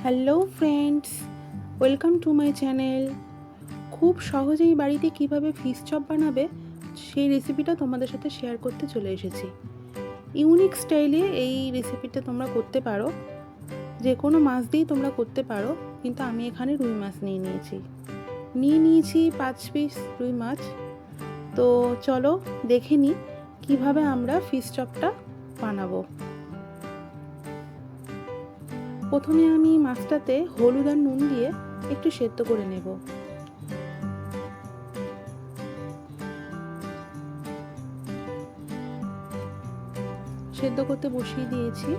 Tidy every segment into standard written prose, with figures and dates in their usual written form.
Hello friends, welcome to my channel. খুব সহজেই বাড়িতে কিভাবে ফিশ চপ বানাবে সেই রেসিপিটা তোমাদের সাথে শেয়ার করতে চলে এসেছি। ইউনিক স্টাইলে এই রেসিপিটা তোমরা করতে পারো, যে কোনো মাছ দিয়েই তোমরা করতে পারো, কিন্তু আমি এখানে রুই মাছ নিয়েছি 5 পিস রুই মাছ। তো চলো দেখে নিই কীভাবে আমরা ফিশ চপটা বানাবো। প্রথমে আমি মাছটাতে হলুদ আর নুন দিয়ে একটু সেদ্ধ করে নেব। সেদ্ধ করতে বসিয়ে দিয়েছি,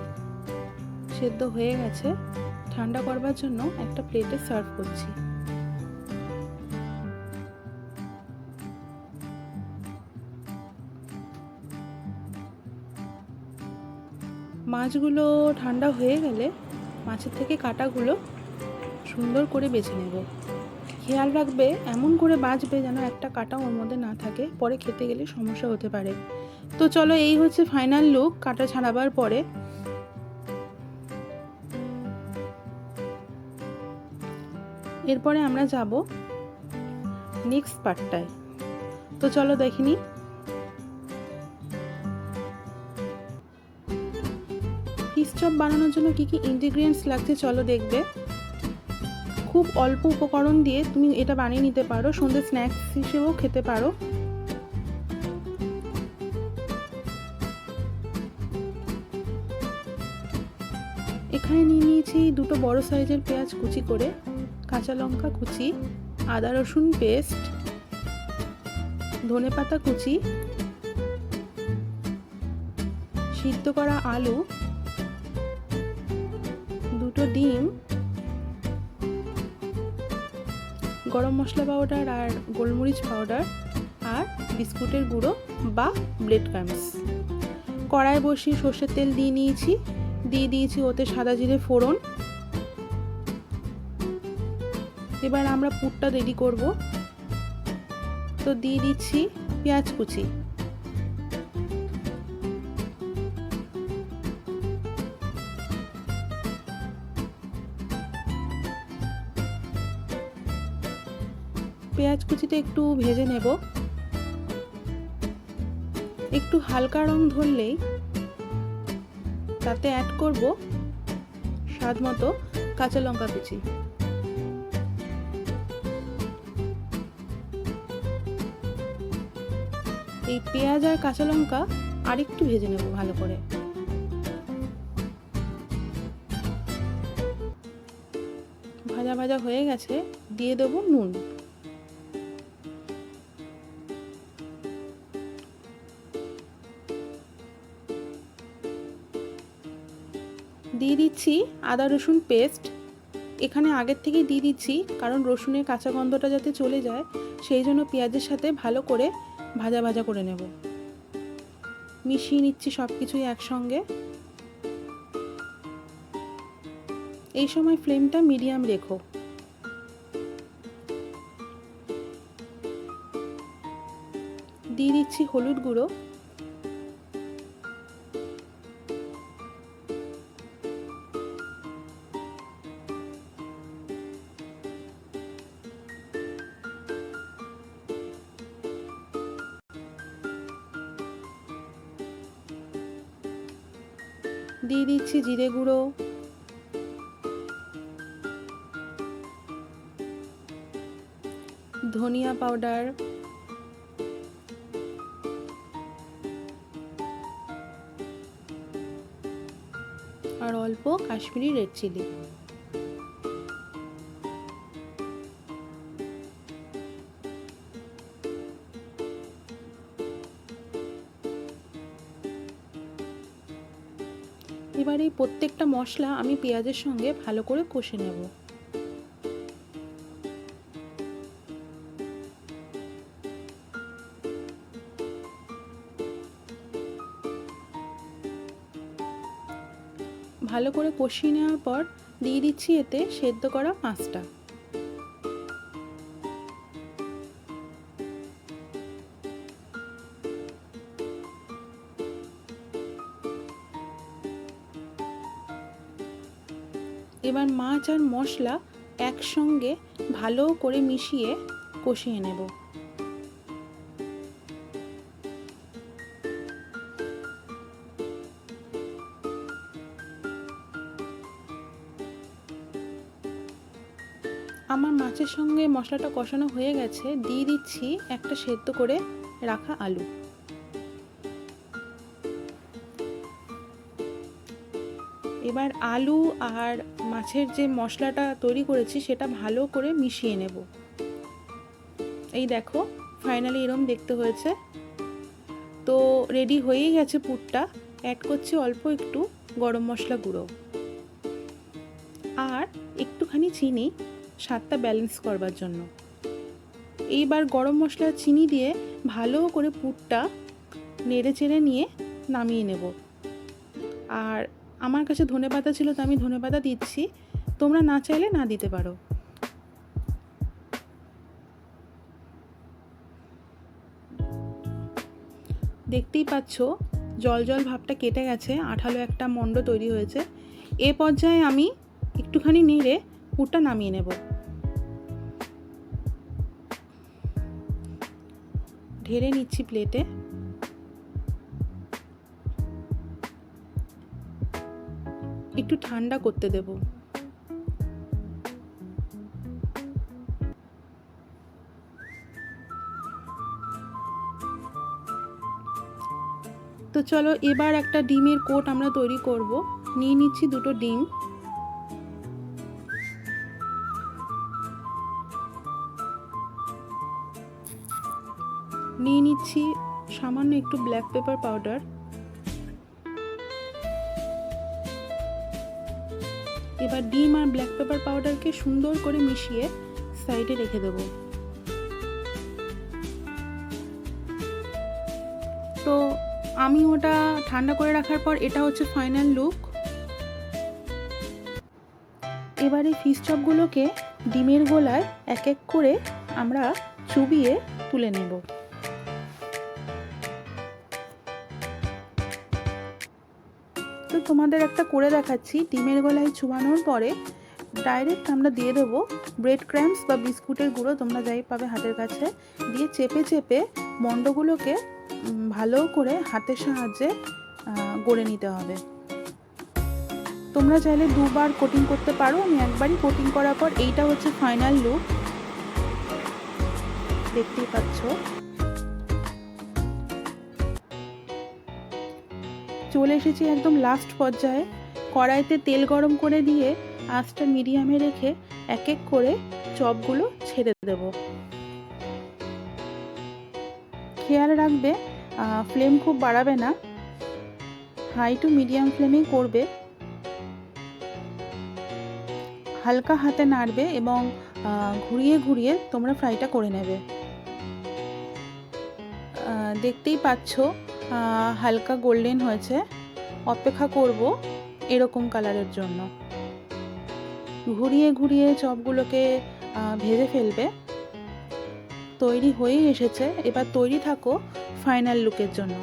সেদ্ধ হয়ে গেছে। ঠান্ডা করবার জন্য একটা প্লেটে সার্ভ করছি। মাছগুলো ঠান্ডা হয়ে গেলে মাছের থেকে কাঁটাগুলো সুন্দর করে বেছে নেব। খেয়াল রাখবে এমন করে বাছবে যেন একটা কাঁটা ওর মধ্যে না থাকে, পরে খেতে গেলে সমস্যা হতে পারে। তো চলো, এই হচ্ছে ফাইনাল লুক কাঁটা ছাড়াবার পরে। এরপরে আমরা যাব নেক্সট পার্টটায়। তো চলো দেখে নিই। ফিশ চপ বানানোর জন্য কী কী ইনগ্রিডিয়েন্টস লাগছে চলো দেখবে। খুব অল্প উপকরণ দিয়ে তুমি এটা বানিয়ে নিতে পারো, সন্ধ্যে স্ন্যাক্স হিসেবেও খেতে পারো। এখানে নিয়েছি দুটো বড় সাইজের পেঁয়াজ কুচি করে, কাঁচা লঙ্কা কুচি, আদা রসুন পেস্ট, ধনেপাতা কুচি, সিদ্ধ করা আলু, দুটো ডিম, গরম মশলা পাউডার আর গোলমরিচ পাউডার, আর বিস্কুটের গুঁড়ো বা ব্রেড ক্রাম্বস। কড়াই বসিয়ে সর্ষের তেল দিয়ে দিয়েছি ওতে সাদা জিরে ফোড়ন। এবার আমরা পুরটা রেডি করব। তো দিয়ে দিচ্ছি পেঁয়াজ কুচি, পেঁয়াজ কুচিটা একটু ভেজে নেব। একটু হালকা রং ধরলেই তাতে অ্যাড করব স্বাদ মতো কাঁচা লঙ্কা কুচি। এই পেঁয়াজ আর কাঁচা লঙ্কা আরেকটু ভেজে নেব ভালো করে। ভাজা ভাজা হয়ে গেছে, দিয়ে দেব নুন। দিয়ে দিচ্ছি আদা রসুন পেস্ট। এখানে আগের থেকেই দিয়ে দিচ্ছি, কারণ রসুনের কাঁচা গন্ধটা যাতে চলে যায়, সেই জন্য পেঁয়াজের সাথে ভালো করে ভাজা ভাজা করে নেব। মিশিয়ে নিচ্ছি সব কিছুই একসঙ্গে। এই সময় ফ্লেমটা মিডিয়াম রেখো। দিয়ে দিচ্ছি হলুদ গুঁড়ো, দিয়ে দিচ্ছি জিরে গুঁড়ো, ধনিয়া পাউডার, আর অল্প কাশ্মীরি রেড চিলি। এবার এই প্রত্যেকটা মশলা আমি পেঁয়াজের সঙ্গে ভালো করে কষে নেব। ভালো করে কষিয়ে নেওয়ার পর দিয়ে দিচ্ছি এতে সেদ্ধ করা মাছটা। এবার মাছ আর মশলা একসঙ্গে ভালো করে মিশিয়ে কষিয়ে নেব। আমার মাছের সঙ্গে মশলাটা কষানো হয়ে গেছে, দিয়ে দিচ্ছি একটা সেদ্ধ করে রাখা আলু। এবার আলু আর মাছের যে মশলাটা তৈরি করেছি সেটা ভালো করে মিশিয়ে নেব। এই দেখো ফাইনালি এরকম দেখতে হয়েছে। তো রেডি হয়েই গেছে পুরটা। অ্যাড করছি অল্প একটু গরম মশলা গুঁড়ো আর একটুখানি চিনি, স্বাদটা ব্যালেন্স করবার জন্য। এইবার গরম মশলা চিনি দিয়ে ভালো করে পুরটা নেড়ে চেড়ে নিয়ে নামিয়ে নেব। আর আমার কাছে ধনেপাতা ছিল তো আমি ধনেপাতা দিচ্ছি, তোমরা না চাইলে না দিতে পারো। দেখতেই পাচ্ছ জল জল ভাবটা কেটে গেছে, আঠালো একটা মণ্ড তৈরি হয়েছে। এ পর্যায়ে আমি একটুখানি নেড়ে পুরটা নামিয়ে নেব। ঢেলে নিচ্ছি প্লেটে। একটু ঠান্ডা করতে দেব। তো চলো এবার একটা ডিমের কোট আমরা তৈরি করব। নিয়ে নিচ্ছি দুটো ডিম। নিয়ে নিচ্ছি সামান্য একটু ব্ল্যাক পেপার পাউডার। এবার ডিম আর ব্ল্যাক পেপার পাউডারকে সুন্দর করে মিশিয়ে সাইডে রেখে দেব। তো আমি ওটা ঠান্ডা করে রাখার পর এটা হচ্ছে ফাইনাল লুক। এবারে ফিশ চপগুলোকে ডিমের গোলায় এক এক করে আমরা চুবিয়ে তুলে নেব। তো তোমাদের একটা করে দেখাচ্ছি। ডিমের গোলায় চুবানোর পরে ডাইরেক্ট আমরা দিয়ে দেবো ব্রেড ক্রাম্বস বা বিস্কুটের গুঁড়ো, তোমরা যাই পাবে হাতের কাছে, দিয়ে চেপে চেপে মণ্ডগুলোকে ভালো করে হাতের সাহায্যে গড়ে নিতে হবে। তোমরা চাইলে দুবার কোটিং করতে পারো, আমি একবারই কোটিং করার পর এইটা হচ্ছে ফাইনাল লুক। দেখতেই পাচ্ছ। চলে এসেছি একদম লাস্ট পর্যায়ে। কড়াইতে তেল গরম করে দিয়ে আঁচটা মিডিয়ামে রেখে এক এক করে চপগুলো ছেড়ে দেব। খেয়াল রাখবে ফ্লেম খুব বাড়াবে না, হাই টু মিডিয়াম ফ্লেমেই করবে। হালকা হাতে নাড়বে এবং ঘুরিয়ে ঘুরিয়ে তোমরা ফ্রাইটা করে নেবে। দেখতেই পাচ্ছ হালকা গোল্ডেন হয়েছে। অপেক্ষা করব এরকম কালারের জন্য। ঘুরিয়ে ঘুরিয়ে চপগুলোকে ভেজে ফেলবে। তৈরি হয়েই এসেছে। এবার তৈরি থাকো ফাইনাল লুকের জন্য।